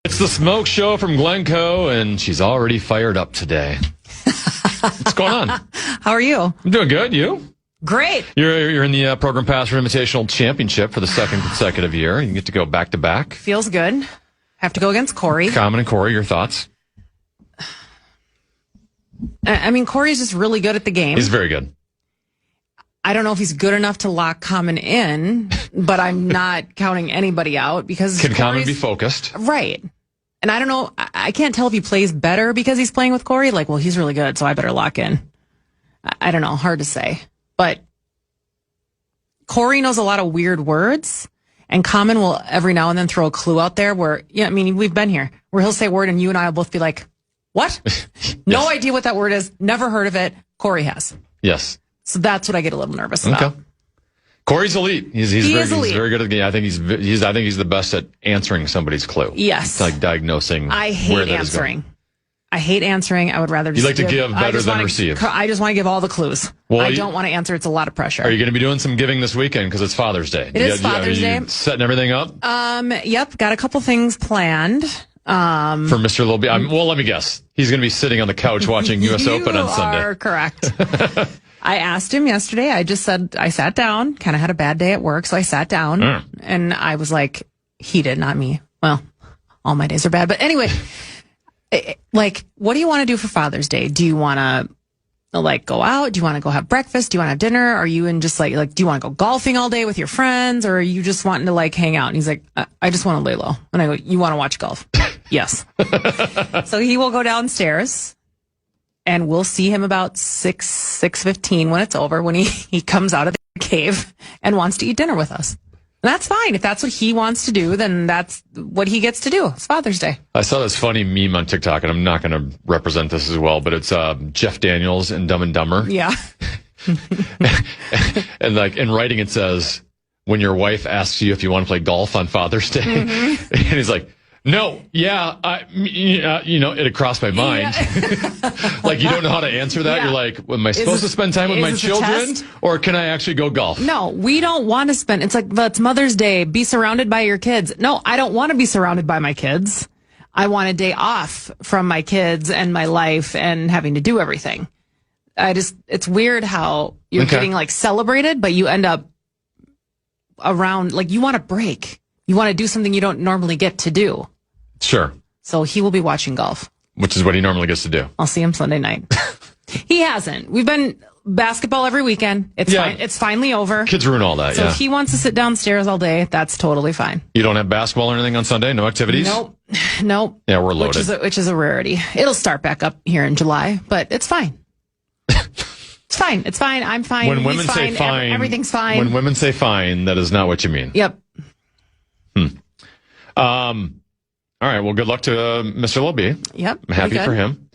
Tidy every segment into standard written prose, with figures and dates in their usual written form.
It's the Smoke Show from Glencoe, and she's already fired up today. What's going on? How are you? I'm doing good. You? Great. You're in the Program Passer Invitational Championship for the second consecutive year. You get to go back to back. Feels good. Have to go against Corey. Common and Corey, your thoughts? I mean, Corey's just really good at the game. He's very good. I don't know if he's good enough to lock Common in, but I'm not counting anybody out because Can Common be focused? Right. And I don't know. I can't tell if he plays better because he's playing with Corey. Like, well, he's really good, so I better lock in. I don't know. Hard to say. But Corey knows a lot of weird words, and Common will every now and then throw a clue out there where, yeah, I mean, we've been here, where he'll say a word and you and I will both be like, what? No idea what that word is. Never heard of it. Corey has. Yes. So that's what I get a little nervous about. Okay. Corey's elite. He's very good at the game. I think he's the best at answering somebody's clue. Yes. It's like diagnosing. I hate answering. I hate answering. I would rather just You like to give better than receive. I just want to give all the clues. Well, I don't want to answer. It's a lot of pressure. Are you going to be doing some giving this weekend because it's Father's Day? It is Father's Day. Setting everything up? Yep. Got a couple things planned. For Mr. Lil B. Well, let me guess. He's going to be sitting on the couch watching U.S. Open on Sunday. You are correct. I asked him yesterday. I just said, I sat down, kind of had a bad day at work, so I sat down, and I was like, he did, not me. Well, all my days are bad. But anyway, like, what do you want to do for Father's Day? Do you want to, like, go out? Do you want to go have breakfast? Do you want to have dinner? Are you in just, like, do you want to go golfing all day with your friends? Or are you just wanting to, like, hang out? And he's like, I just want to lay low. And I go, you want to watch golf? Yes. So he will go downstairs. And we'll see him about 6:15 when it's over, when he comes out of the cave and wants to eat dinner with us. And that's fine. If that's what he wants to do, then that's what he gets to do. It's Father's Day. I saw this funny meme on TikTok, and I'm not going to represent this as well, but it's Jeff Daniels in Dumb and Dumber. Yeah. And like in writing, it says, when your wife asks you if you want to play golf on Father's Day, and he's like, no, yeah, it had crossed my mind. Yeah. Like, you don't know how to answer that. Yeah. You're like, am I supposed to spend time with my children, or can I actually go golf? No, we don't want to spend. It's like, well, it's Mother's Day. Be surrounded by your kids. No, I don't want to be surrounded by my kids. I want a day off from my kids and my life and having to do everything. It's weird how you're getting like celebrated, but you end up around, like, you want a break. You want to do something you don't normally get to do. Sure. So he will be watching golf. Which is what he normally gets to do. I'll see him Sunday night. He hasn't. We've been basketball every weekend. It's fine. It's finally over. Kids ruin all that, so if he wants to sit downstairs all day, that's totally fine. You don't have basketball or anything on Sunday? No activities? Nope. Yeah, we're loaded. Which is a rarity. It'll start back up here in July, but it's fine. It's fine. It's fine. I'm fine. When women say fine, everything's fine. When women say fine, that is not what you mean. Yep. All right. Well, good luck to Mr. Lil B. Yep. I'm happy for him.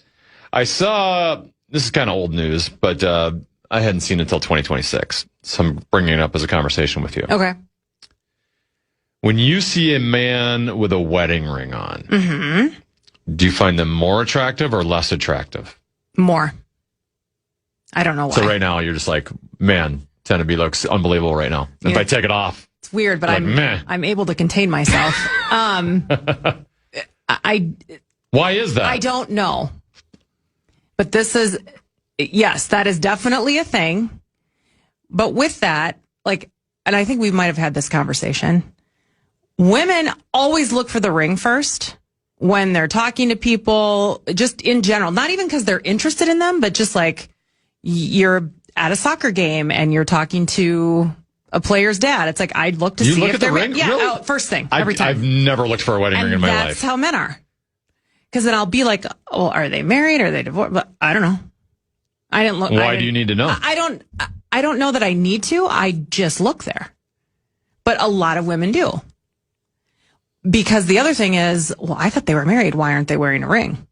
I saw, this is kind of old news, but I hadn't seen it until 2026. So I'm bringing it up as a conversation with you. Okay. When you see a man with a wedding ring on, do you find them more attractive or less attractive? More. I don't know why. So right now you're just like, man, Tenneby looks unbelievable right now. Yeah. If I take it off. It's weird, but I'm able to contain myself. Why is that? I don't know. But yes, that is definitely a thing. But with that, like, and I think we might have had this conversation, women always look for the ring first when they're talking to people, just in general, not even because they're interested in them, but just like you're at a soccer game and you're talking to a player's dad. It's like, I'd look to see if they're ring. Yeah, really? First thing every time. I've never looked for a wedding ring in my life. That's how men are. Because then I'll be like, "Oh, are they married? Are they divorced?" But I don't know. I didn't look. Why do you need to know? I don't know that I need to. I just look there. But a lot of women do. Because the other thing is, well, I thought they were married. Why aren't they wearing a ring?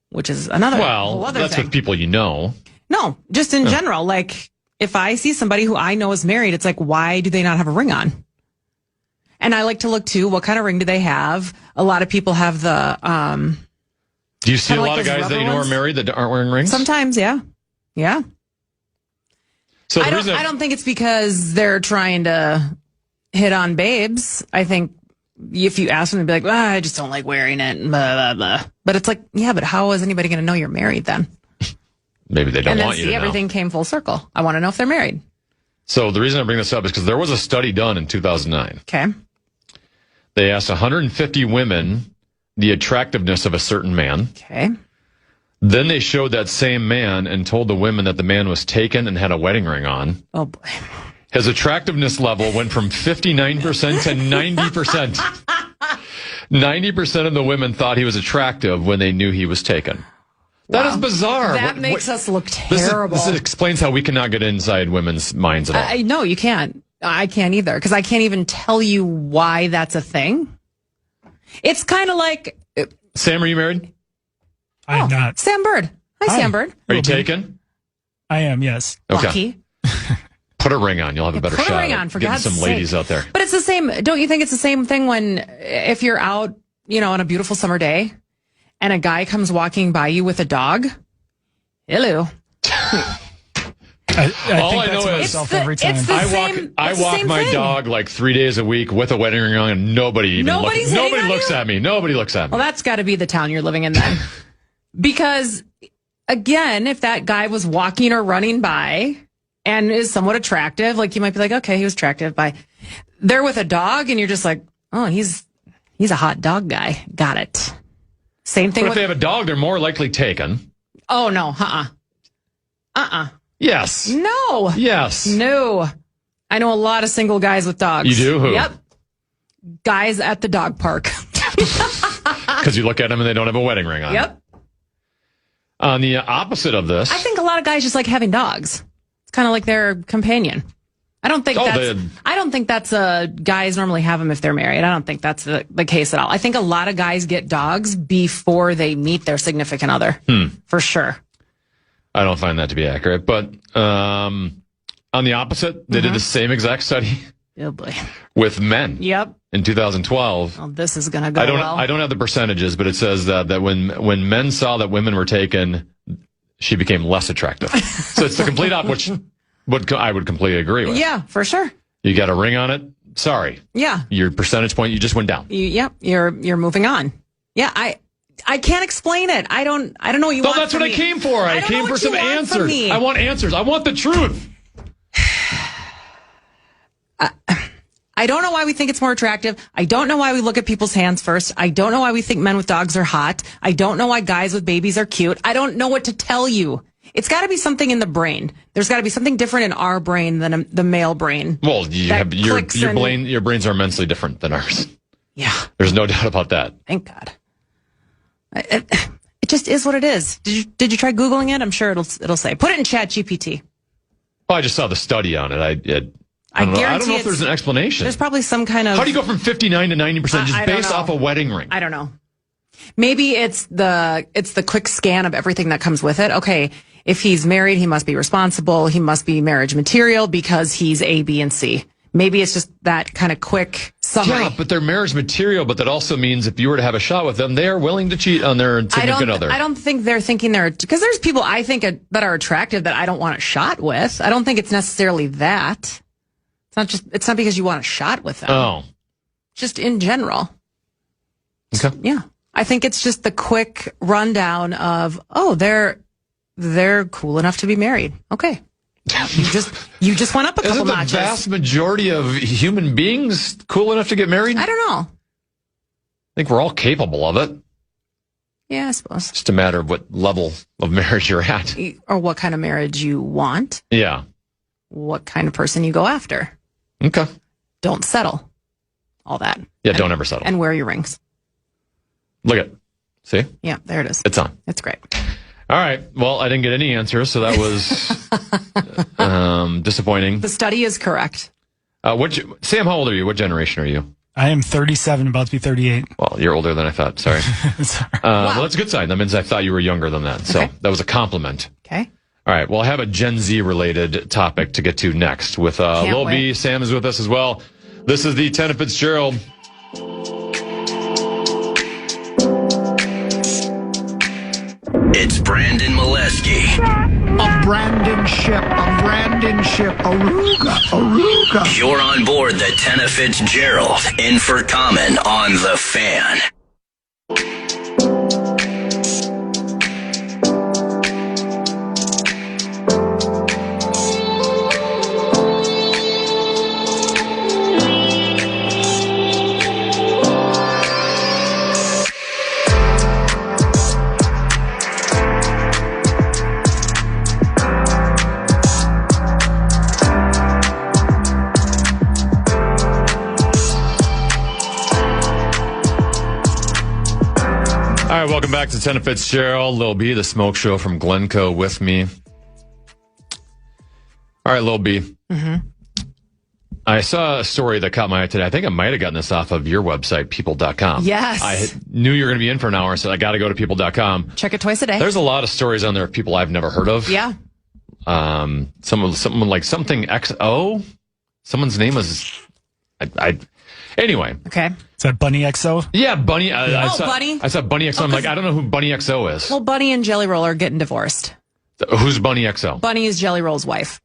Which is another. Well, that's with people you know. No, just in general. Like, if I see somebody who I know is married, it's like, why do they not have a ring on? And I like to look too, what kind of ring do they have? A lot of people have the, do you see a lot of guys that you know are married that aren't wearing rings? Sometimes, yeah. Yeah. So I don't think it's because they're trying to hit on babes. I think if you ask them, they'd be like, I just don't like wearing it. Blah, blah, blah. But it's like, yeah, but how is anybody going to know you're married then? Maybe they don't want you to know. Everything came full circle. I want to know if they're married. So the reason I bring this up is because there was a study done in 2009. Okay. They asked 150 women the attractiveness of a certain man. Okay. Then they showed that same man and told the women that the man was taken and had a wedding ring on. Oh, boy. His attractiveness level went from 59% to 90%. 90% of the women thought he was attractive when they knew he was taken. That is bizarre. That makes us look terrible. This explains how we cannot get inside women's minds at all. No, you can't. I can't either, because I can't even tell you why that's a thing. It's kind of like... Sam, are you married? I'm not. Sam Bird. Hi, Sam Bird. Are you taken? I am, yes. Okay. Lucky. Put a ring on. You'll have a better shot. Put a ring on, for God's sake. Getting some ladies out there. But it's the same. Don't you think it's the same thing when, if you're out, on a beautiful summer day and a guy comes walking by you with a dog? Hello. I think that's myself every time. I walk my dog like 3 days a week with a wedding ring on, and nobody looks at me. Nobody looks at me. Well, that's got to be the town you're living in then. Because, again, if that guy was walking or running by and is somewhat attractive, like you might be like, okay, he was attractive by there with a dog, and you're just like, oh, he's a hot dog guy. Got it. Same thing. But if they have a dog, they're more likely taken. Oh no, Yes. No. Yes. No. I know a lot of single guys with dogs. You do? Who? Yep. Guys at the dog park. Because you look at them and they don't have a wedding ring on. Yep. On the opposite of this, I think a lot of guys just like having dogs. It's kind of like their companion. I don't think that's guys normally have them if they're married. I don't think that's the case at all. I think a lot of guys get dogs before they meet their significant other. For sure. I don't find that to be accurate. But on the opposite, they did the same exact study. Oh boy. With men. Yep. In 2012. Oh, this is going to go I don't have the percentages, but it says that when men saw that women were taken, she became less attractive. So it's the complete opposite. What I would completely agree with. Yeah, for sure. You got a ring on it. Sorry. Yeah. Your percentage point, you just went down. You're moving on. Yeah, I can't explain it. I don't know what you want. No, that's what I came for. I came for some answers. I want answers. I want the truth. I don't know why we think it's more attractive. I don't know why we look at people's hands first. I don't know why we think men with dogs are hot. I don't know why guys with babies are cute. I don't know what to tell you. It's got to be something in the brain. There's got to be something different in our brain than the male brain. Well, your brains are immensely different than ours. Yeah. There's no doubt about that. Thank God. It just is what it is. Did you try Googling it? I'm sure it'll say. Put it in Chat GPT. Oh, I just saw the study on it. I don't know if there's an explanation. There's probably some kind of... How do you go from 59 to 90% just based off a wedding ring? I don't know. Maybe it's the quick scan of everything that comes with it. Okay, if he's married, he must be responsible. He must be marriage material because he's A, B, and C. Maybe it's just that kind of quick summary. Yeah, but they're marriage material, but that also means if you were to have a shot with them, they are willing to cheat on their significant other. I don't think they're thinking because there's people I think that are attractive that I don't want a shot with. I don't think it's necessarily that. It's not because you want a shot with them. Oh. Just in general. Okay. Yeah. I think it's just the quick rundown of, they're cool enough to be married. Okay. You just went up a couple notches. Isn't the vast majority of human beings cool enough to get married? I don't know. I think we're all capable of it. Yeah, I suppose. Just a matter of what level of marriage you're at. Or what kind of marriage you want. Yeah. What kind of person you go after. Okay. Don't settle. All that. Yeah, don't ever settle. And wear your rings. Look at it. See? Yeah, there it is. It's on. It's great. All right. Well, I didn't get any answers, so that was disappointing. The study is correct. Sam, how old are you? What generation are you? I am 37, about to be 38. Well, you're older than I thought. Sorry. Wow. Well, that's a good sign. That means I thought you were younger than that. So that was a compliment. Okay. All right. Well, I have a Gen Z related topic to get to next with Lil B. Sam is with us as well. This is the Tanner Fitzgerald. It's Brandon Molesky. A Brandon ship, Aruga. You're on board the Tenna Fitzgerald in for Common on The Fan. All right, welcome back to Tenna Fitzgerald. Lil B, the smoke show from Glencoe with me. All right, Lil B. Mm-hmm. I saw a story that caught my eye today. I think I might have gotten this off of your website, people.com. Yes. I knew you were going to be in for an hour, so I got to go to people.com. Check it twice a day. There's a lot of stories on there of people I've never heard of. Yeah. Someone like something XO. Someone's name is... Anyway. Okay. Is that Bunny XO? Yeah, Bunny. Bunny. I saw Bunny XO. I'm like, I don't know who Bunny XO is. Well, Bunny and Jelly Roll are getting divorced. Who's Bunny XO? Bunny is Jelly Roll's wife.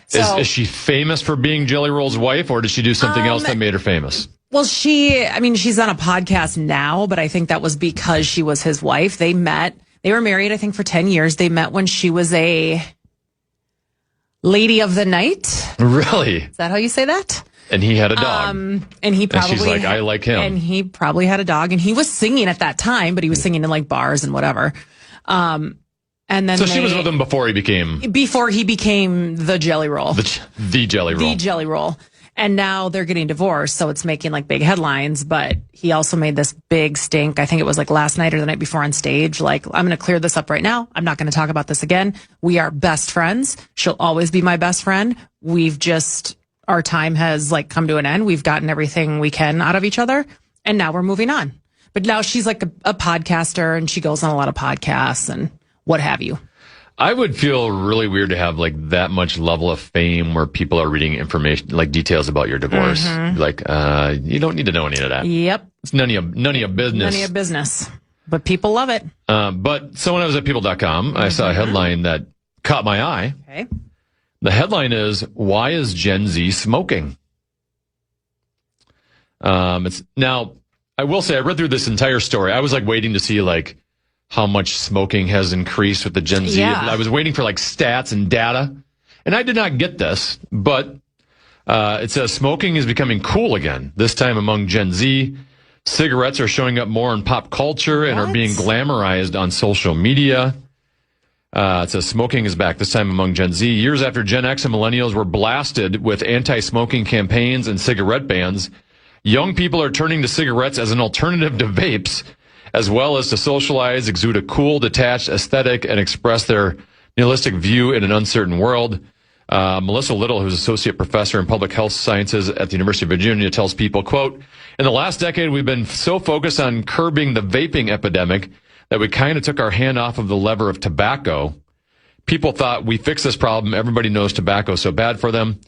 So, is she famous for being Jelly Roll's wife, or did she do something else that made her famous? Well, she's on a podcast now, but I think that was because she was his wife. They were married, I think, for 10 years. They met when she was a lady of the night. Really? Is that how you say that? And he had a dog. And he probably... And she's like, I like him. And he probably had a dog, and he was singing at that time, but he was singing in like bars and whatever. And then she was with him before he became the Jelly Roll. The Jelly Roll. The Jelly Roll. And now they're getting divorced, so it's making like big headlines, but he also made this big stink. I think it was like last night or the night before on stage. Like, I'm going to clear this up right now. I'm not going to talk about this again. We are best friends. She'll always be my best friend. Our time has like come to an end. We've gotten everything we can out of each other, and now we're moving on. But now she's like a podcaster, and she goes on a lot of podcasts and what have you. I would feel really weird to have like that much level of fame where people are reading information, like details about your divorce. Mm-hmm. Like, you don't need to know any of that. Yep. It's none of your business. None of your business. But people love it. But so when I was at people.com, I saw a headline that caught my eye. Okay. The headline is, why is Gen Z smoking? Now, I will say, I read through this entire story. I was like waiting to see like how much smoking has increased with the Gen Z. Yeah. I was waiting for like stats and data, and I did not get this, but it says smoking is becoming cool again, this time among Gen Z. Cigarettes are showing up more in pop culture and are being glamorized on social media. It says smoking is back, this time among Gen Z. Years after Gen X and millennials were blasted with anti-smoking campaigns and cigarette bans, young people are turning to cigarettes as an alternative to vapes, as well as to socialize, exude a cool, detached aesthetic, and express their nihilistic view in an uncertain world. Melissa Little, who's associate professor in public health sciences at the University of Virginia, tells people, quote, in the last decade, we've been so focused on curbing the vaping epidemic that we kind of took our hand off of the lever of tobacco. People thought we fixed this problem. Everybody knows tobacco is so bad for them.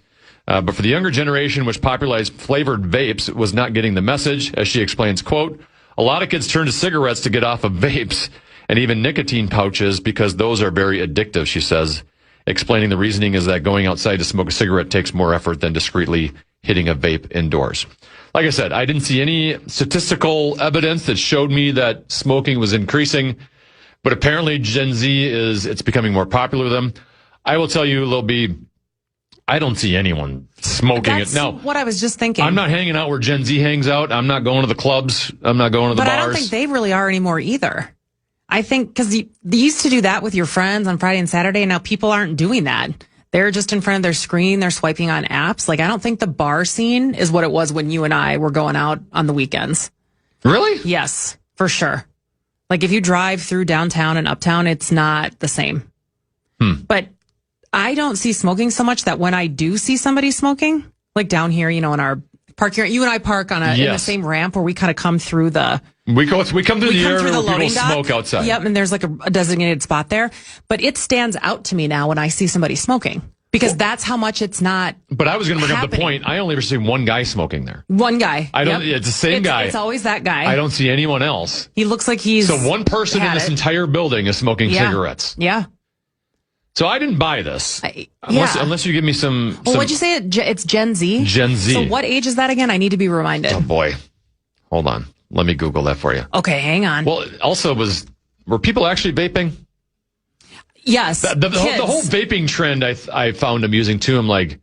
But for the younger generation, which popularized flavored vapes, was not getting the message. As she explains, quote, a lot of kids turn to cigarettes to get off of vapes and even nicotine pouches because those are very addictive, she says. Explaining the reasoning is that going outside to smoke a cigarette takes more effort than discreetly hitting a vape indoors. Like I said, I didn't see any statistical evidence that showed me that smoking was increasing, but apparently Gen Z it's becoming more popular with them. I will tell you, Lil B, I don't see anyone smoking That's it. Now, what I was just thinking. I'm not hanging out where Gen Z hangs out. I'm not going to the clubs. I'm not going to the bars. But I don't think they really are anymore either. I think because you used to do that with your friends on Friday and Saturday, and now people aren't doing that. They're just in front of their screen. They're swiping on apps. Like, I don't think the bar scene is what it was when you and I were going out on the weekends. Really? Yes, for sure. Like, if you drive through downtown and uptown, it's not the same. But I don't see smoking so much that when I do see somebody smoking, like down here, in our park, you and I park in the same ramp where we kind of come through the... We come through the area where people smoke outside. Yep, and there's like a designated spot there. But it stands out to me now when I see somebody smoking because that's how much it's not. But I was going to bring up the happening. point. I only ever see one guy smoking there. One guy. I don't. Yep. It's the same guy. It's always that guy. I don't see anyone else. He looks like he's. So one person in had this it. entire building is smoking cigarettes. Yeah. So I didn't buy this. Unless you give me some. Well, what'd you say? It's Gen Z? Gen Z. So what age is that again? I need to be reminded. Oh, boy. Hold on. Let me Google that for you. Okay, hang on. Well, also, were people actually vaping? Yes. The whole vaping trend I found amusing, too. I'm like,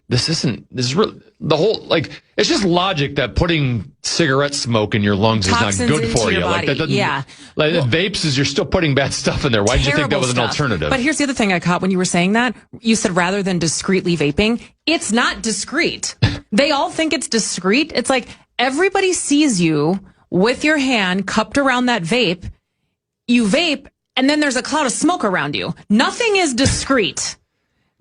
this is really, the whole, like, it's just logic that putting cigarette smoke in your lungs Toxins is not good into for your you. body. Like, that doesn't, Yeah. Like, vapes is you're still putting bad stuff in there. Why did you think that was an alternative? But here's the other thing I caught when you were saying that. You said rather than discreetly vaping, it's not discreet. They all think it's discreet. It's like everybody sees you with your hand cupped around that vape. You vape, and then there's a cloud of smoke around you. Nothing is discreet.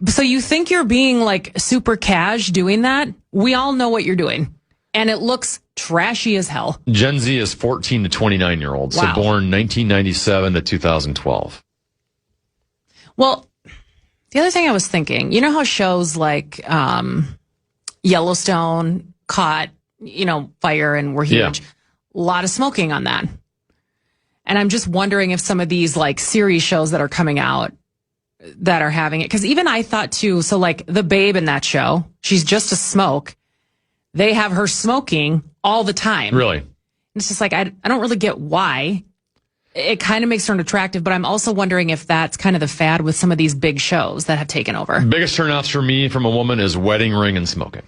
So you think you're being like super cash doing that? We all know what you're doing. And it looks trashy as hell. Gen Z is 14 to 29-year-olds. Wow. So born 1997 to 2012. Well, the other thing I was thinking, you know how shows like Yellowstone caught, fire and were huge? Yeah. A lot of smoking on that. And I'm just wondering if some of these like series shows that are coming out that are having it. Because even I thought too, so like the babe in that show, she's just a smoke. They have her smoking all the time. Really? It's just like, I don't really get why. It kind of makes her unattractive, but I'm also wondering if that's kind of the fad with some of these big shows that have taken over. Biggest turnoffs for me from a woman is wedding ring and smoking.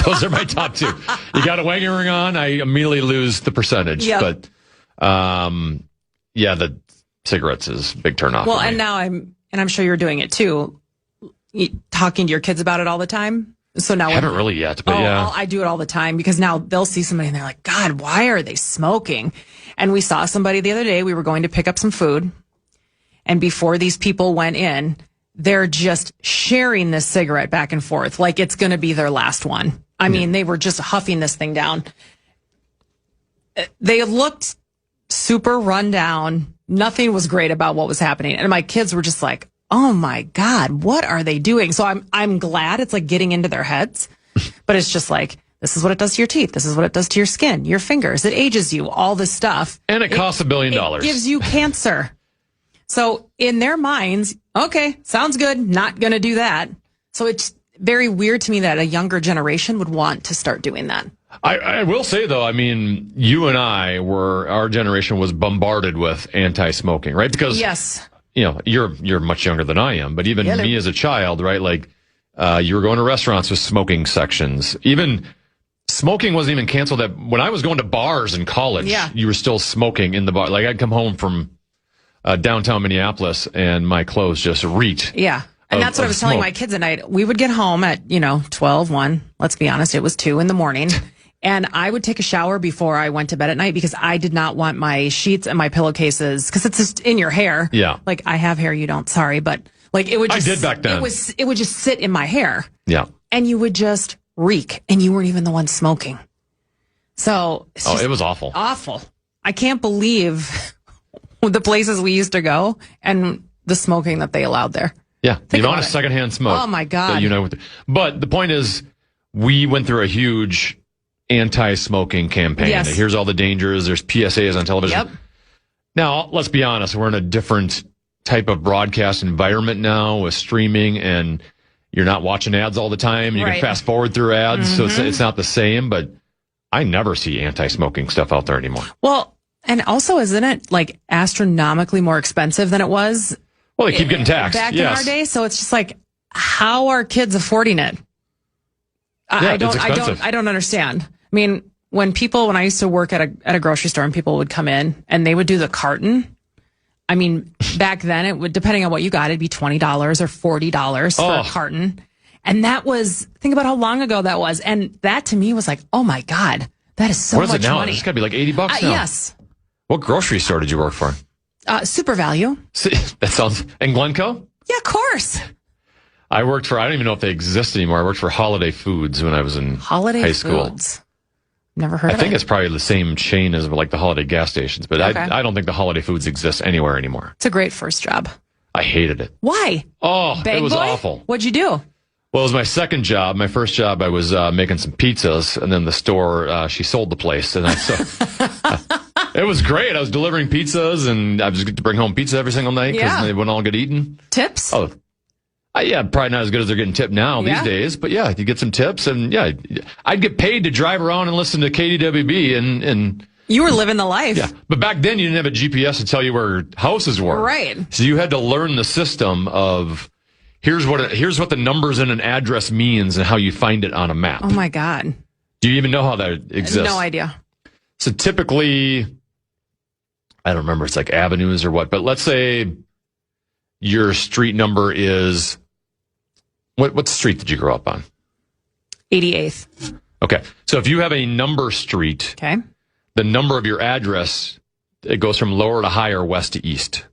Those are my top two. You got a wedding ring on, I immediately lose the percentage. Yep. But, the cigarettes is a big turnoff. Well, for me. and now I'm sure you're doing it too. Talking to your kids about it all the time. So now I haven't really yet, but yeah. I do it all the time because now they'll see somebody and they're like, God, why are they smoking? And we saw somebody the other day. We were going to pick up some food. And before these people went in, they're just sharing this cigarette back and forth like it's going to be their last one. I mean, they were just huffing this thing down. They looked super run down. Nothing was great about what was happening. And my kids were just like, oh my God, what are they doing? So I'm glad it's like getting into their heads, but it's just like, this is what it does to your teeth. This is what it does to your skin, your fingers. It ages you, all this stuff. And it costs $1 billion. It gives you cancer. So in their minds, okay, sounds good. Not going to do that. So it's very weird to me that a younger generation would want to start doing that. I will say, though, I mean, you and our generation was bombarded with anti-smoking, right? Because, yes, you're much younger than I am, but even me as a child, right? Like, you were going to restaurants with smoking sections. Even smoking wasn't even canceled. That when I was going to bars in college, you were still smoking in the bar. Like, I'd come home from downtown Minneapolis and my clothes just reeked. Yeah. And that's what I was telling my kids at night. We would get home at, 12, 1. Let's be honest, it was 2 in the morning. And I would take a shower before I went to bed at night because I did not want my sheets and my pillowcases, because it's just in your hair. Yeah. Like, I have hair, you don't. Sorry. But like, it would just, I did back then. It would just sit in my hair. Yeah. And you would just reek, and you weren't even the one smoking. So. It was awful. Awful. I can't believe the places we used to go and the smoking that they allowed there. Yeah, the amount of secondhand smoke. Oh, my God. But the point is, we went through a huge anti-smoking campaign. Yes. Here's all the dangers. There's PSAs on television. Yep. Now, let's be honest. We're in a different type of broadcast environment now with streaming, and you're not watching ads all the time. You can fast forward through ads, so it's not the same. But I never see anti-smoking stuff out there anymore. Well, and also, isn't it like astronomically more expensive than it was? Well, they keep getting taxed. Back in our day, so it's just like, how are kids affording it? I don't understand. I mean, when I used to work at a grocery store and people would come in and they would do the carton. I mean, back then it would, depending on what you got, it'd be $20 or $40 for a carton. And that was, think about how long ago that was. And that to me was like, oh my God, that is so much money. What is it now? It's got to be like $80 now. Yes. What grocery store did you work for? Super Value. That sounds, in Glencoe? Yeah, of course. I don't even know if they exist anymore. I worked for Holiday Foods when I was in high school. Foods. Never heard of it. I think it's probably the same chain as like the Holiday gas stations, but okay. I don't think the Holiday Foods exist anywhere anymore. It's a great first job. I hated it. Why? Oh, Bag it was boy? awful. What'd you do? Well, it was my second job. My first job, I was making some pizzas, and then the store, she sold the place. And it was great. I was delivering pizzas, and I was get to bring home pizza every single night because they wouldn't all get eaten. Tips? Oh, yeah, probably not as good as they're getting tipped now these days. But yeah, you get some tips, and yeah, I'd get paid to drive around and listen to KDWB and you were living the life. Yeah, but back then you didn't have a GPS to tell you where houses were. Right. So you had to learn the system of here's what the numbers in an address means and how you find it on a map. Oh my God. Do you even know how that exists? No idea. So typically, I don't remember, it's like avenues or what, but let's say your street number is, what street did you grow up on? 88th. Okay. So if you have a number street, Okay. the number of your address, it goes from lower to higher, west to east.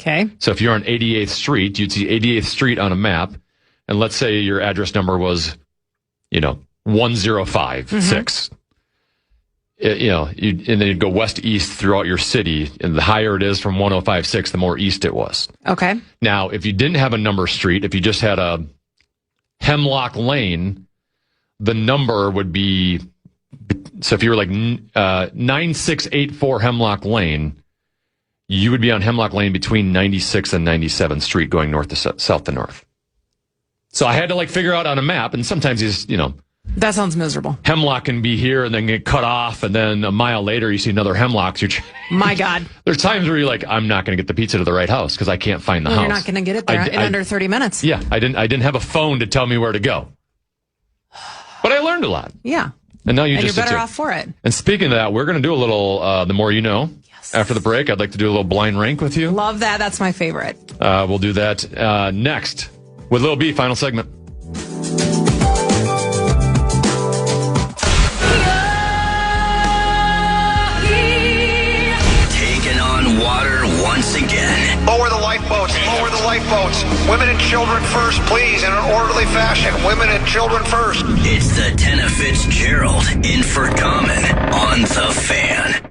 Okay. So if you're on 88th Street, you'd see 88th Street on a map, and let's say your address number was, 1056. And then you'd go west to east throughout your city, and the higher it is from 1056, the more east it was. Okay. Now, if you didn't have a number street, if you just had a Hemlock Lane, the number would be, so if you were like 9684 Hemlock Lane, you would be on Hemlock Lane between 96 and 97th Street going north to south to north. So I had to figure out on a map, and sometimes you just, That sounds miserable. Hemlock can be here and then get cut off, and then a mile later you see another Hemlock. My God. There's times where you're like, I'm not going to get the pizza to the right house because I can't find the house. You're not going to get it there in under 30 minutes. Yeah, I didn't have a phone to tell me where to go. But I learned a lot. Yeah. And now you're better off for it. And speaking of that, we're going to do a little The More You Know. Yes. After the break, I'd like to do a little blind rank with you. Love that. That's my favorite. We'll do that next with Lil B, final segment. Taking on water once again. Lower the lifeboats. Lower the lifeboats. Women and children first, please, in an orderly fashion. Women and children first. It's the Tenna Fitzgerald in for Common on The Fan.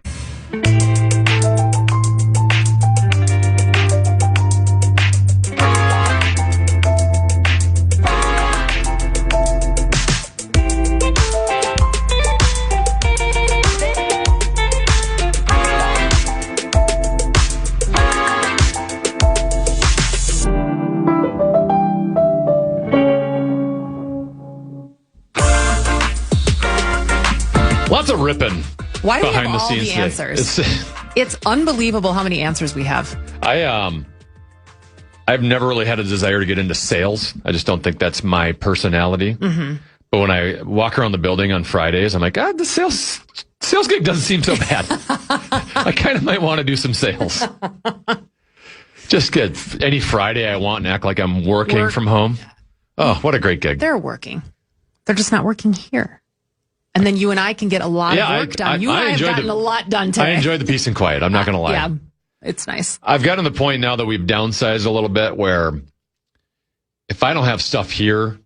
Lots of ripping. Why do we behind have the all scenes the today. answers? It's unbelievable how many answers we have. I've never really had a desire to get into sales. I just don't think that's my personality. Mm-hmm. But when I walk around the building on Fridays, I'm like, the sales gig doesn't seem so bad. I kind of might want to do some sales. Just get any Friday I want and act like I'm working from home. Oh, what a great gig. They're working. They're just not working here. And then you and I can get a lot of work done. You and I have gotten a lot done today. I enjoyed the peace and quiet. I'm not going to lie. Yeah, it's nice. I've gotten to the point now that we've downsized a little bit where if I don't have stuff here,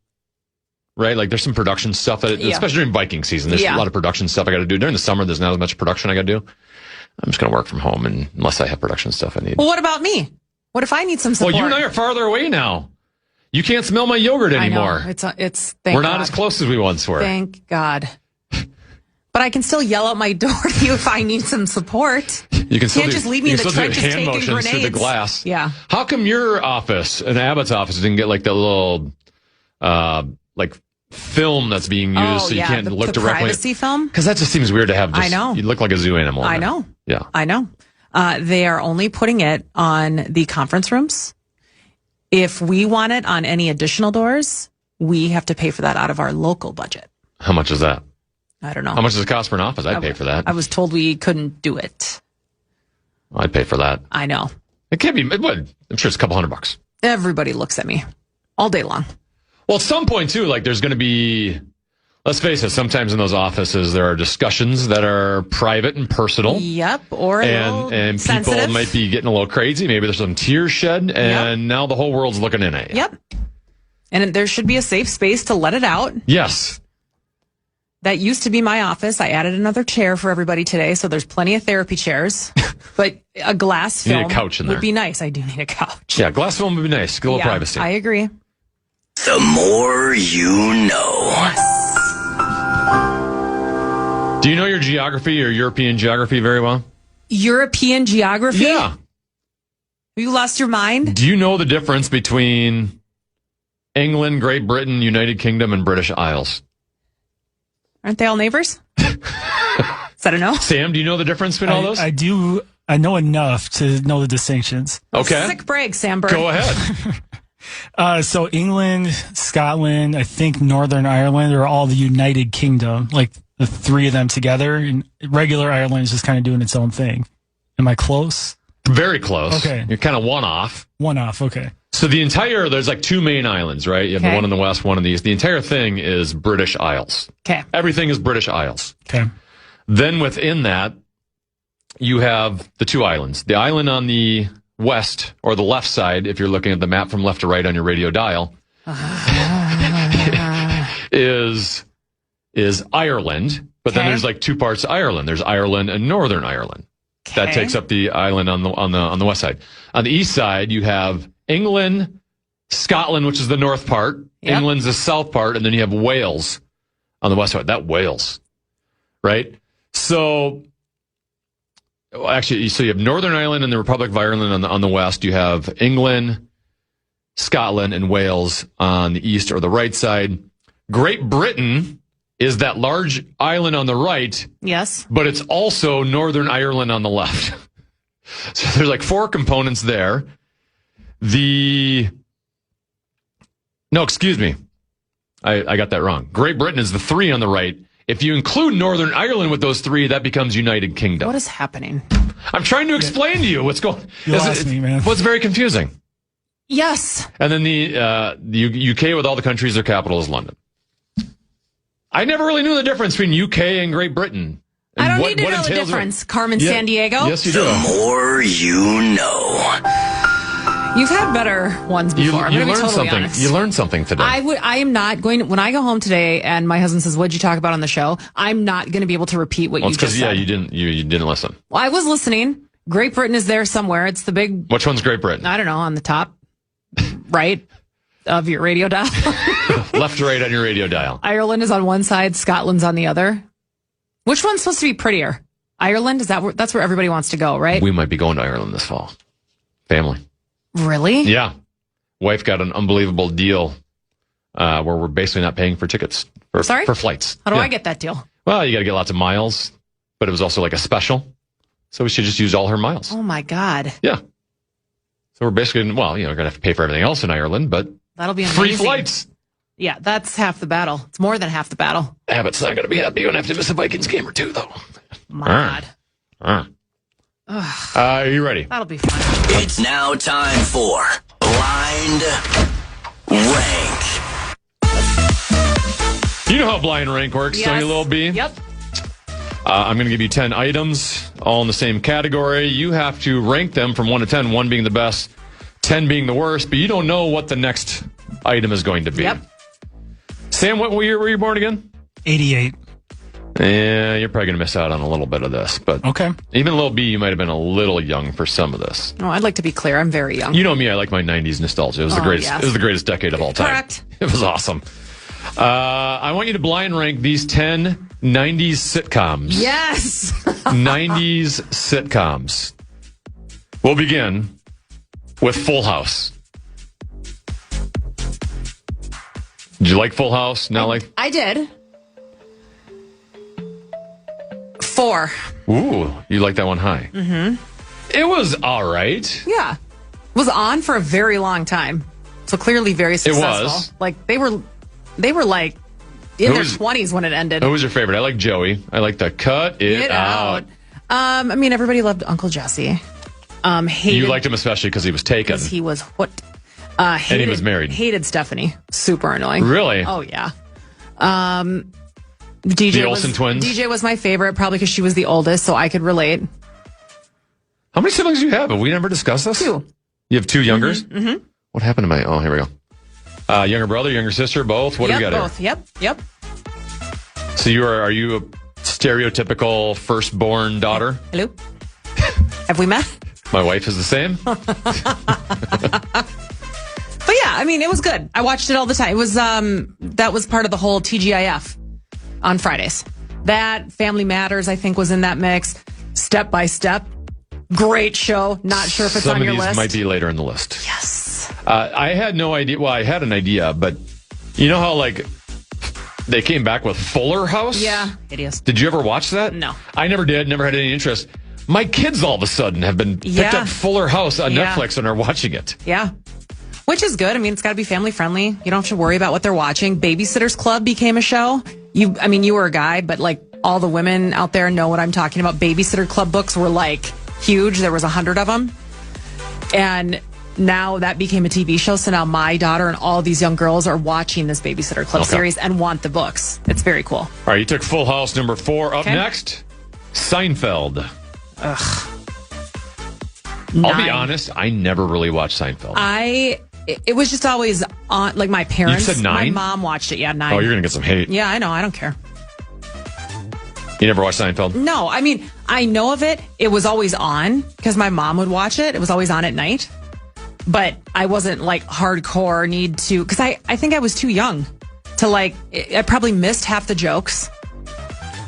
right? Like there's some production stuff, especially during biking season. There's a lot of production stuff I got to do. During the summer, there's not as much production I got to do. I'm just going to work from home unless I have production stuff I need. Well, what about me? What if I need some support? Well, you and I are farther away now. You can't smell my yogurt anymore. I know. It's We're not as close as we once were. Thank God. But I can still yell out my door to you if I need some support. You can still can't just leave me in the trenches hand taking motions grenades through the glass. Yeah. How come your office and Abbott's office didn't get like the little film that's being used so you can't look the directly? Privacy film? Because that just seems weird to have. I know. You look like a zoo animal. I know. Yeah. I know. They are only putting it on the conference rooms. If we want it on any additional doors, we have to pay for that out of our local budget. How much is that? I don't know. How much does it cost for an office? I'd pay for that. I was told we couldn't do it. I'd pay for that. I know. It can't be. I'm sure it's a couple $100. Everybody looks at me all day long. Well, at some point too, like there's going to be. Let's face it. Sometimes in those offices there are discussions that are private and personal. Yep. Or and sensitive. People might be getting a little crazy. Maybe there's some tears shed, and now the whole world's looking in at you. Yep. And there should be a safe space to let it out. Yes. That used to be my office. I added another chair for everybody today, so there's plenty of therapy chairs. But a glass You need film a couch in there. would be nice. I do need a couch. Yeah, glass film would be nice. Get a little privacy. I agree. The more you know. Do you know your geography or European geography very well? European geography? Yeah. Have you lost your mind? Do you know the difference between England, Great Britain, United Kingdom, and British Isles? Aren't they all neighbors? Is that a no? Sam, do you know the difference between all those? I do. I know enough to know the distinctions. Okay. Sick brag, Sam Bird. Go ahead. So England, Scotland, I think Northern Ireland are all the United Kingdom, like the three of them together. And regular Ireland is just kind of doing its own thing. Am I close? Very close. Okay. You're kind of one off. One off. Okay. So there's like two main islands, right? You have the one in the west, one in the east. The entire thing is British Isles. Okay. Everything is British Isles. Okay. Then within that, you have the two islands. The island on the west or the left side, if you're looking at the map from left to right on your radio dial, is Ireland. But then there's like two parts of Ireland. There's Ireland and Northern Ireland. That takes up the island on the west side. On the east side, you have England, Scotland, which is the north part. Yep. England's the south part, and then you have Wales on the west side. That Wales, right? So, actually, so you have Northern Ireland and the Republic of Ireland on the west. You have England, Scotland, and Wales on the east or the right side. Great Britain is that large island on the right. Yes. But it's also Northern Ireland on the left. So there's like four components there. No, excuse me. I got that wrong. Great Britain is the three on the right. If you include Northern Ireland with those three, that becomes United Kingdom. What is happening? I'm trying to explain to you what's going on. You lost me, man. What's very confusing. Yes. And then the UK with all the countries, their capital is London. I never really knew the difference between UK and Great Britain. And I don't need to know the difference, Carmen San Diego. Yes, you do. The more you know. You've had better ones before. You I'm gonna be learned totally something. honest. You learned something today. I am not going to, when I go home today and my husband says, "What'd you talk about on the show?" I'm not going to be able to repeat what you just said. you didn't listen. Well, I was listening. Great Britain is there somewhere. It's the big, Which one's Great Britain? I don't know, on the top right of your radio dial. Left to right on your radio dial. Ireland is on one side, Scotland's on the other. Which one's supposed to be prettier? Ireland? That's where everybody wants to go, right? We might be going to Ireland this fall. Family. Really? Yeah. Wife got an unbelievable deal where we're basically not paying for tickets for flights. How do I get that deal? Well, you got to get lots of miles, but it was also like a special. So we should just use all her miles. Oh my God. Yeah. So we're basically, we're going to have to pay for everything else in Ireland, but that'll be amazing. Free flights. Yeah, that's half the battle. It's more than half the battle. Abbott's not going to be happy. You're going to have to miss a Vikings game or two, though. My God. Are you ready? That'll be fun. It's now time for Blind Rank. You know how blind rank works, don't you, Lil B? Yep. I'm going to give you 10 items, all in the same category. You have to rank them from 1 to 10, 1 being the best, 10 being the worst, but you don't know what the next item is going to be. Yep. Sam, what year were you born again? 88. Yeah, you're probably going to miss out on a little bit of this, but Okay. even Lil B, you might have been a little young for some of this. No, I'd like to be clear. I'm very young. You know me, I like my 90s nostalgia. It was the greatest. Yes. It was the greatest decade of all time. Correct. It was awesome. I want you to blind rank these 10 90s sitcoms. Yes. 90s sitcoms. We'll begin with Full House. Did you like Full House? I did. 4. Ooh, you like that one high. Mm-hmm. It was all right. Yeah. Was on for a very long time. So clearly very successful. It was. Like they were like in their 20s when it ended. Who was your favorite? I like Joey. I like the cut it out. I mean, everybody loved Uncle Jesse. You liked him especially because he was taken. Because he was what? And he was married. Hated Stephanie. Super annoying. Really? Oh, yeah. DJ the Olsen twins? DJ was my favorite, probably because she was the oldest, so I could relate. How many siblings do you have? Have we never discussed this? 2. You have 2 youngers? Mm-hmm. What happened to my... Oh, here we go. Younger brother, younger sister, both? What do we got both. here? Yep. So are you a stereotypical firstborn daughter? Hello? Have we met? My wife is the same. But yeah, I mean, it was good. I watched it all the time. It was that was part of the whole TGIF on Fridays. That Family Matters, I think, was in that mix. Step by Step, great show. Not sure if it's on your list. Some of these might be later in the list. Yes. I had no idea. Well, I had an idea, but you know how they came back with Fuller House? Yeah, it is. Did you ever watch that? No. I never did. Never had any interest. My kids all of a sudden have been picked up Fuller House on Netflix and are watching it. Yeah. Which is good. I mean, it's got to be family friendly. You don't have to worry about what they're watching. Babysitter's Club became a show. You were a guy, but all the women out there know what I'm talking about. Babysitter Club books were huge. There was 100 of them. And now that became a TV show. So now my daughter and all these young girls are watching this Babysitter Club series and want the books. It's very cool. All right, you took Full House number 4. Up next, Seinfeld. Ugh. I'll be honest, I never really watched Seinfeld. It was just always on, my parents. You said 9? My mom watched it, 9. Oh, you're going to get some hate. Yeah, I know. I don't care. You never watched Seinfeld? No, I mean, I know of it. It was always on because my mom would watch it. It was always on at night. But I wasn't hardcore need to, because I think I was too young to I probably missed half the jokes.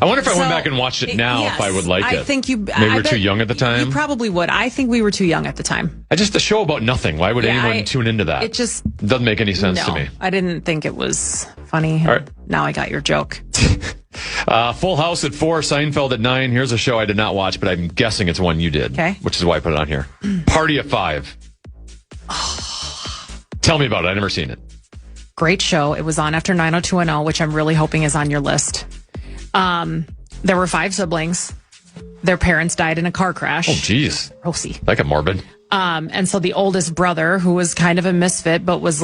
I wonder if I went back and watched it now, if I would like it. I think you... Maybe we were too young at the time? You probably would. I think we were too young at the time. Just a show about nothing. Why would anyone tune into that? It just... doesn't make any sense to me. I didn't think it was funny. All right. Now I got your joke. Full House at 4, Seinfeld at 9. Here's a show I did not watch, but I'm guessing it's one you did. Okay. Which is why I put it on here. Party of 5. Tell me about it. I've never seen it. Great show. It was on after 90210, which I'm really hoping is on your list. There were 5 siblings. Their parents died in a car crash. Oh, geez. Grossy. Like a morbid. And so the oldest brother, who was kind of a misfit, but was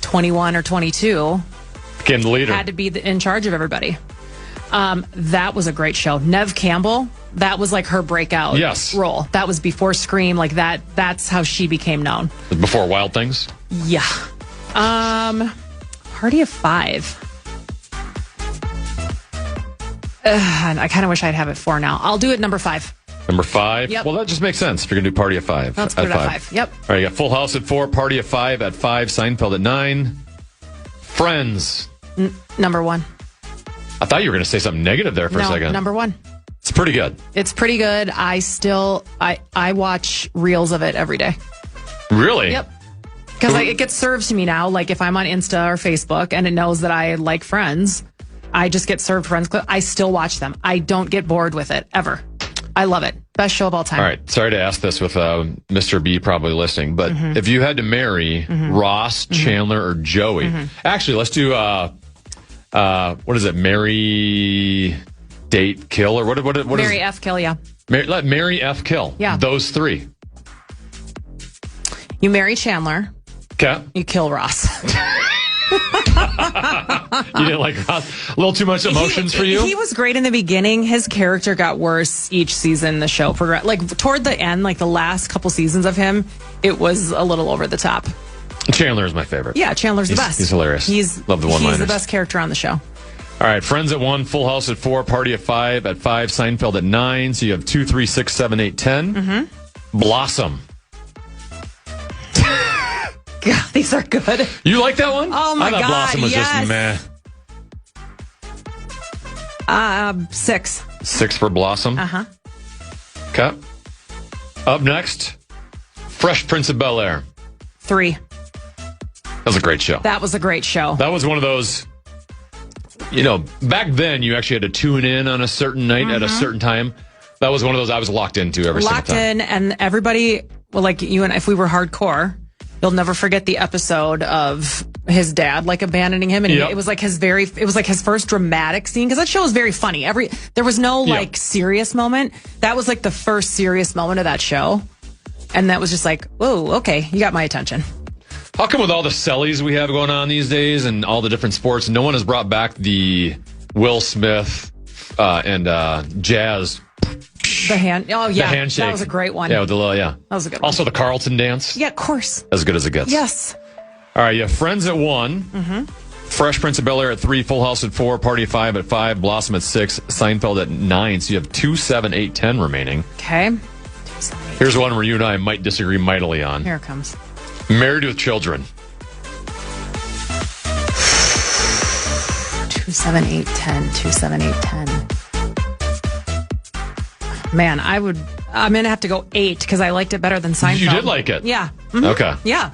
21 or 22, became the leader. had to be in charge of everybody. That was a great show. Nev Campbell, that was her breakout role. That was before Scream. That's how she became known. Before Wild Things? Yeah. Party of 5. I kind of wish I'd have it 4 now. I'll do it number 5. Number 5? Yep. Well, that just makes sense if you're going to do Party of 5. Let's put it at 5. Yep. All right, you got Full House at 4, Party of 5 at 5, Seinfeld at 9. Friends. Number 1. I thought you were going to say something negative there for a second. Number 1. It's pretty good. It's pretty good. I watch reels of it every day. Really? Yep. Because it gets served to me now. If I'm on Insta or Facebook and it knows that I like Friends, I just get served Friends clips. I still watch them. I don't get bored with it, ever. I love it. Best show of all time. All right. Sorry to ask this with Mr. B probably listening, but if you had to marry Ross, Chandler, or Joey, actually, let's do, what is it? Marry, date, kill, or what is Marry, F, kill, yeah. Let Marry, F, kill. Yeah. Those 3. You marry Chandler. Okay. You kill Ross. You didn't like Ross? A little too much emotions for you? He was great in the beginning. His character got worse each season the show progressed. Toward the end, the last couple seasons of him, it was a little over the top. Chandler is my favorite. Yeah, Chandler's the best. He's hilarious. Love the one-liners. He's the best character on the show. All right, Friends at 1, Full House at 4, Party at 5, Seinfeld at 9. So you have 2, 3, 6, 7, 8, 10. Blossom. God, these are good. You like that one? Oh my I thought God, Blossom was yes. just meh. 6. 6 for Blossom. Okay. Up next, Fresh Prince of Bel-Air. 3. That was a great show. That was a great show. That was one of those, back then you actually had to tune in on a certain night at a certain time. That was one of those I was locked into every single time. And everybody, you and if we were hardcore, you'll never forget the episode of his dad abandoning him, and it was his first dramatic scene, because that show was very funny. There was no serious moment. That was the first serious moment of that show, and that was just whoa, okay, you got my attention. How come with all the sellies we have going on these days and all the different sports, no one has brought back the Will Smith and Jazz? The hand. Oh, yeah. The handshake. That was a great one. Yeah, with the little, yeah. That was a good one. Also the Carlton dance. Yeah, of course. As good as it gets. Yes. All right, you have Friends at 1. Fresh Prince of Bel-Air at 3, Full House at 4, Party of 5 at 5, Blossom at 6, Seinfeld at 9. So you have 2, 7, 8, 10 remaining. Okay. Here's one where you and I might disagree mightily on. Here it comes. Married with Children. 2, 7, 8, 10. 2, 7, 8, 10. Man, I'm going to have to go 8 because I liked it better than Seinfeld. You did like it? Yeah. Mm-hmm. Okay. Yeah.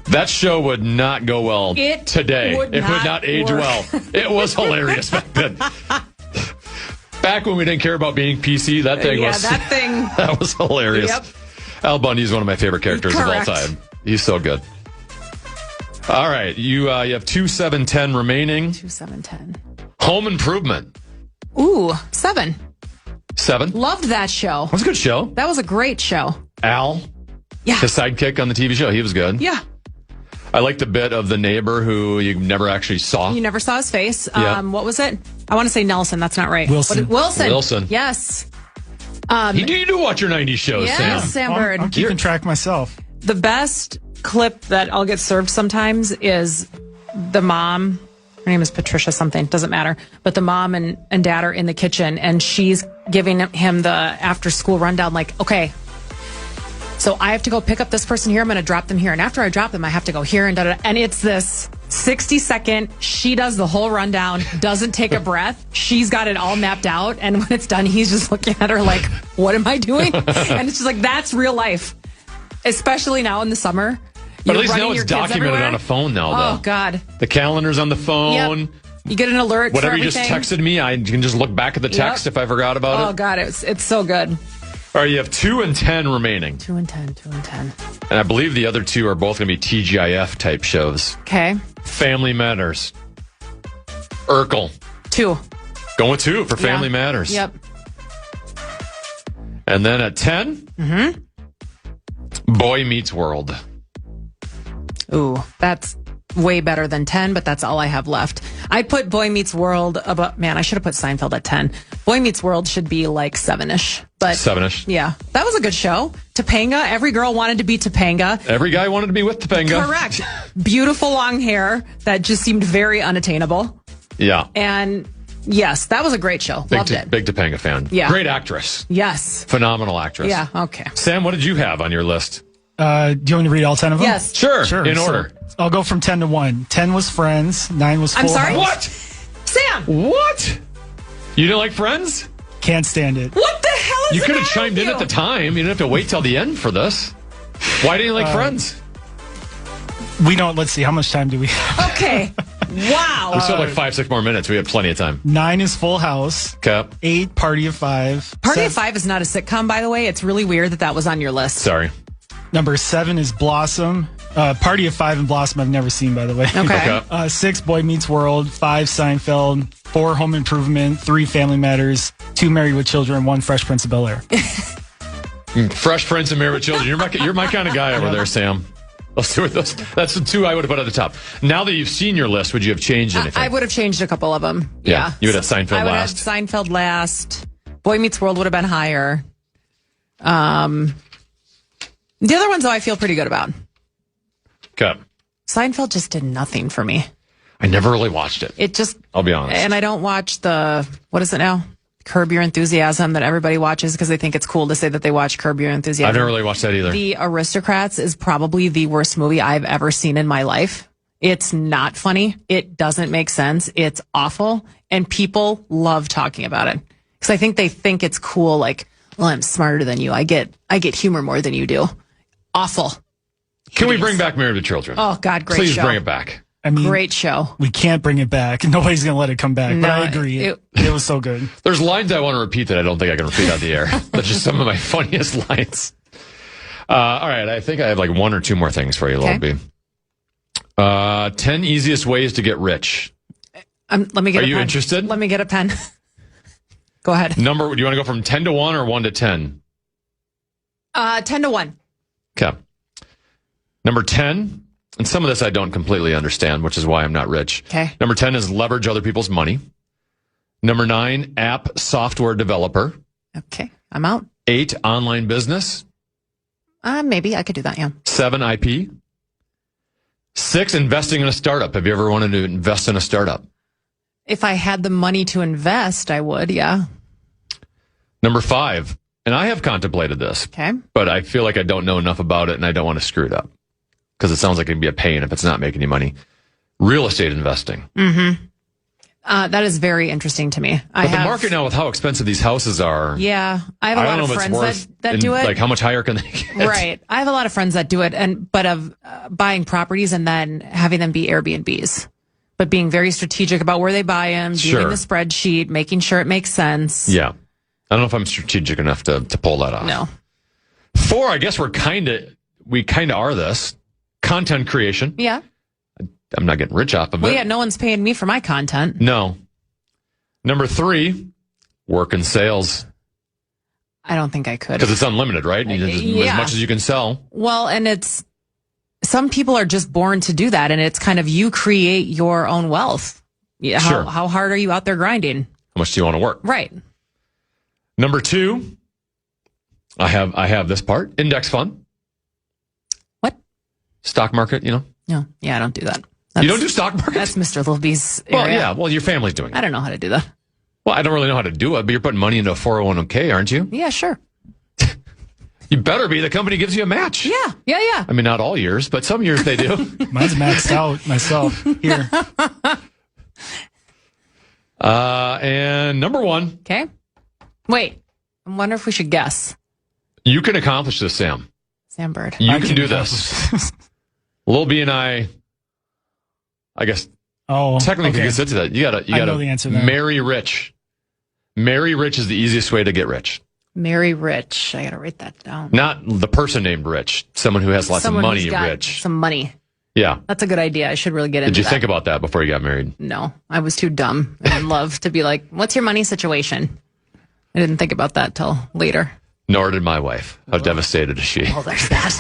That show would not go well today. It would not age well. It was hilarious back then. Back when we didn't care about being PC, that thing that was hilarious. Yep. Al Bundy is one of my favorite characters of all time. He's so good. All right, you have 2, 7, 10 remaining. 2, 7, 10. Home Improvement. Ooh, 7. 7? Loved that show. That was a good show. That was a great show. Al, his sidekick on the TV show, he was good. Yeah. I like the bit of the neighbor who you never actually saw. You never saw his face. Yeah. What was it? I want to say Nelson. That's not right. Wilson. Wilson. Yes. You do watch your 90s shows, Yes, Sam Bird. I'm keeping track myself. The best clip that I'll get served sometimes is the mom. Her name is Patricia something. Doesn't matter. But the mom and dad are in the kitchen, and she's giving him the after-school rundown, like, okay, so I have to go pick up this person here. I'm going to drop them here. And after I drop them, I have to go here and da-da-da. And it's this 60-second. She does the whole rundown, doesn't take a breath. She's got it all mapped out. And when it's done, he's just looking at her like, what am I doing? And it's just like, that's real life, especially now in the summer. But at least now it's documented on a phone now, though. Oh, God. The calendar's on the phone. Yep. You get an alert Whatever for you just everything. texted me, I can just look back at the text if I forgot about it. Oh, God, it's so good. All right, you have 2 and 10 remaining. 2 and 10, 2 and 10. And I believe the other 2 are both going to be TGIF type shows. Okay. Family Matters. Urkel. 2. Going with 2 for Family Matters. Yep. And then at 10, Boy Meets World. Ooh, that's way better than 10, but that's all I have left. I put Boy Meets World I should have put Seinfeld at 10. Boy Meets World should be like 7-ish. But 7-ish. Yeah, that was a good show. Topanga, every girl wanted to be Topanga. Every guy wanted to be with Topanga. Correct. Beautiful long hair that just seemed very unattainable. Yeah. And yes, that was a great show. Loved it. Big Topanga fan. Yeah. Great actress. Yes. Phenomenal actress. Yeah, okay. Sam, what did you have on your list? Do you want me to read all 10 of them? Yes. Sure. In order. So I'll go from 10 to 1. 10 was Friends. 9 was Full I'm sorry? House. What? Sam! What? You didn't like Friends? Can't stand it. What the hell is You the could have matter chimed with in you? at the time. You didn't have to wait till the end for this. Why didn't you like Friends? We don't. Let's see. How much time do we have? Okay. Wow. We still have like 5-6 more minutes. We have plenty of time. 9 is Full House. Okay. 8, Party of 5. Party of 5 is not a sitcom, by the way. It's really weird that was on your list. Sorry. Number 7 is Blossom. Party of 5 and Blossom I've never seen, by the way. Okay. 6, Boy Meets World. 5, Seinfeld. 4, Home Improvement. 3, Family Matters. 2, Married with Children. 1, Fresh Prince of Bel-Air. Fresh Prince and Married with Children. You're my kind of guy over there, Sam. That's the 2 I would have put at the top. Now that you've seen your list, would you have changed anything? I would have changed a couple of them. Yeah. You would have Seinfeld I would last. have Seinfeld last. Boy Meets World would have been higher. The other ones, though, I feel pretty good about. Okay. Seinfeld just did nothing for me. I never really watched it. It just... I'll be honest. And I don't watch what is it now? Curb Your Enthusiasm that everybody watches because they think it's cool to say that they watch Curb Your Enthusiasm. I've never really watched that either. The Aristocrats is probably the worst movie I've ever seen in my life. It's not funny. It doesn't make sense. It's awful. And people love talking about it. Because I think they think it's cool, like, well, I'm smarter than you. I get humor more than you do. Awful. Can we bring back Married with Children? Oh, God, great Please show. bring it back. I mean, Great show. We can't bring it back. Nobody's going to let it come back. No, but I agree. It was so good. There's lines I want to repeat that I don't think I can repeat on the air. That's just some of my funniest lines. All right. I think I have like 1 or 2 more things for you, Lil B. 10 easiest ways to get rich. Let me get a pen. Are you interested? Let me get a pen. Go ahead. Do you want to go from 10 to 1 or 1 to 10? 10 to 1. Okay. Number 10, and some of this I don't completely understand, which is why I'm not rich. Okay. Number 10 is leverage other people's money. Number 9, app software developer. Okay. I'm out. 8, online business. Maybe I could do that, yeah. 7, IP. 6, investing in a startup. Have you ever wanted to invest in a startup? If I had the money to invest, I would, yeah. Number 5, and I have contemplated this, Okay. but I feel like I don't know enough about it and I don't want to screw it up because it sounds like it'd be a pain if it's not making you money. Real estate investing. Mm-hmm. That is very interesting to me. But the market now with how expensive these houses are. Yeah. I have a lot of friends that do it. Like, how much higher can they get? Right. I have a lot of friends that do it, but of buying properties and then having them be Airbnbs. But being very strategic about where they buy them, doing the spreadsheet, making sure it makes sense. Yeah. I don't know if I'm strategic enough to pull that off. No. 4, I guess we kind of are this. Content creation. Yeah. I'm not getting rich off of it. Well, yeah, no one's paying me for my content. No. Number 3, work in sales. I don't think I could. Because it's unlimited, right? As much as you can sell. Well, and some people are just born to do that, and it's kind of you create your own wealth. Yeah, Sure. How hard are you out there grinding? How much do you want to work? Right. Number 2, I have this part, index fund. What? Stock market, No. Yeah, I don't do that. You don't do stock market? That's Mr. Lil B's area. Well, yeah. Well, your family's doing it. I don't know how to do that. Well, I don't really know how to do it, but you're putting money into a 401k, aren't you? Yeah, sure. You better be. The company gives you a match. Yeah. I mean, not all years, but some years they do. Mine's maxed out myself here. And number 1. Okay. Wait. I wonder if we should guess. You can accomplish this, Sam. Sam Bird. You can do this. Lil B and I guess technically okay. can sit to that. You gotta know the answer now. marry rich. Marry rich is the easiest way to get rich. Marry rich. I gotta write that down. Not the person named Rich. Someone who has lots of money, who's got rich. some money. Yeah. That's a good idea. I should really get into that. Did you think about that before you got married? No, I was too dumb and in love to be like, what's your money situation? I didn't think about that till later. Nor did my wife. How devastated is she? Oh, there's that.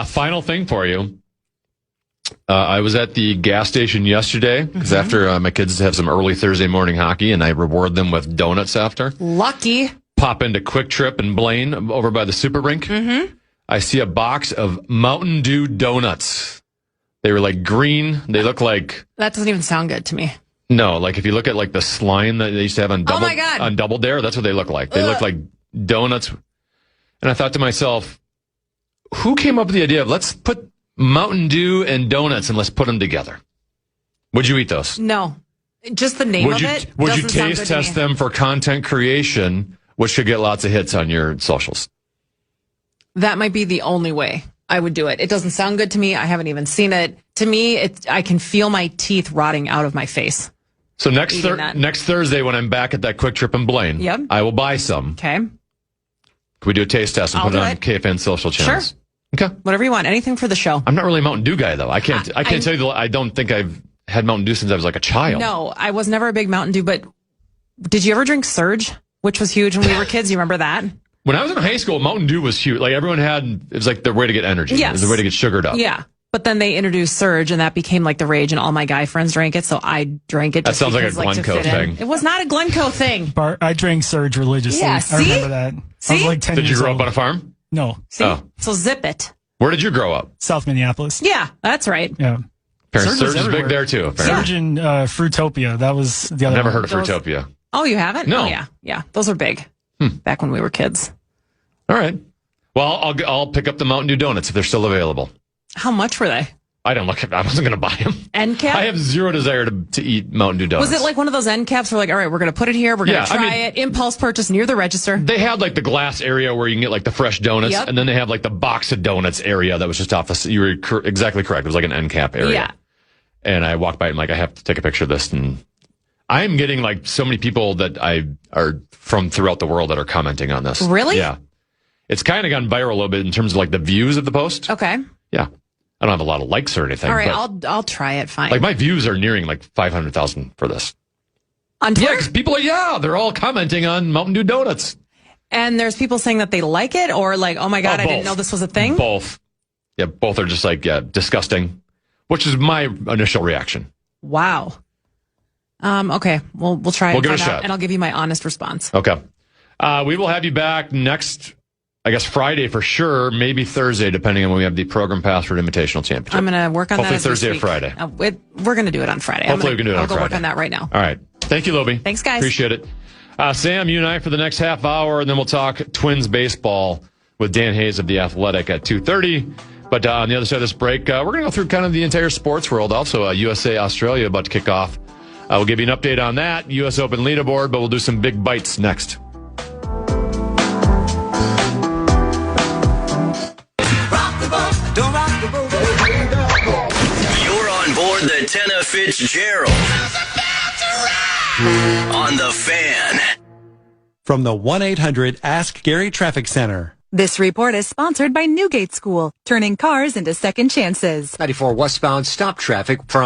Final thing for you. I was at the gas station yesterday because after my kids have some early Thursday morning hockey and I reward them with donuts after. Lucky. Pop into Quick Trip and Blaine over by the Super Rink. Mm-hmm. I see a box of Mountain Dew donuts. They were like green. They look like... That doesn't even sound good to me. No, like if you look at like the slime that they used to have on Double Dare, that's what they look like. They look like donuts. And I thought to myself, who came up with the idea of let's put Mountain Dew and donuts and let's put them together? Would you eat those? No. Just the name of it. Would you taste test them for content creation, which should get lots of hits on your socials? That might be the only way I would do it. It doesn't sound good to me. I haven't even seen it. To me, I can feel my teeth rotting out of my face. So next Thursday when I'm back at that Quick Trip in Blaine, I will buy some. Okay. Can we do a taste test and put it on KFAN social channels? Sure. Okay. Whatever you want. Anything for the show. I'm not really a Mountain Dew guy though. I can't tell you I don't think I've had Mountain Dew since I was like a child. No, I was never a big Mountain Dew, but did you ever drink Surge, which was huge when we were kids? You remember that? When I was in high school, Mountain Dew was huge. Like everyone it was like their way to get energy. Yes. It was their way to get sugared up. Yeah. But then they introduced Surge, and that became like the rage, and all my guy friends drank it, so I drank it. That sounds like a Glencoe thing. It was not a Glencoe thing. I drank Surge religiously. Yeah, I remember that. See? I was like 10 Did years you grow old. up on a farm? No. See? Oh. So zip it. Where did you grow up? South Minneapolis. Yeah, that's right. Yeah. Surge is everywhere. big there too, apparently. Surge and Fruitopia. That was the other Never one. heard of Fruitopia. Oh, you haven't? No. Oh, yeah. Yeah. Those were big back when we were kids. All right. Well, I'll pick up the Mountain Dew donuts if they're still available. How much were they? I wasn't going to buy them. End cap? I have zero desire to eat Mountain Dew donuts. Was it like one of those end caps where like, all right, we're going to put it here. We're going to try it. Impulse purchase near the register. They had like the glass area where you can get like the fresh donuts. Yep. And then they have like the box of donuts area that was just off the, you were exactly correct. It was like an end cap area. Yeah. And I walked by and I'm like, I have to take a picture of this. And I'm getting like so many people that are from throughout the world that are commenting on this. Really? Yeah. It's kind of gone viral a little bit in terms of like the views of the post. Okay. Yeah. I don't have a lot of likes or anything. All right, but I'll try it. Fine. like my views are nearing like 500,000 for this. On Twitter? Yeah, because people they're all commenting on Mountain Dew donuts. And there's people saying that they like it or like, oh my God, I didn't know this was a thing? Both. Yeah, both are just like, disgusting, which is my initial reaction. Wow. Okay, we'll try We'll it. give it a shot. And I'll give you my honest response. Okay. We will have you back next, I guess Friday for sure, maybe Thursday, depending on when we have the Program Password Invitational Championship. I'm going to work on Hopefully that. Thursday or Friday. We're going to do it on Friday. Hopefully we can do it on Friday. I'll go work on that right now. All right. Thank you, Lil B. Thanks, guys. Appreciate it. Sam, you and I for the next half hour, and then we'll talk Twins baseball with Dan Hayes of The Athletic at 2:30. But on the other side of this break, we're going to go through kind of the entire sports world. Also, USA Australia about to kick off. We'll give you an update on that, U.S. Open leaderboard, but we'll do some big bites next. You're on board the Tenna Fitzgerald on the Fan. From the 1-800-ASK-GARY Traffic Center. This report is sponsored by Newgate School, turning cars into second chances. 94 westbound stop traffic from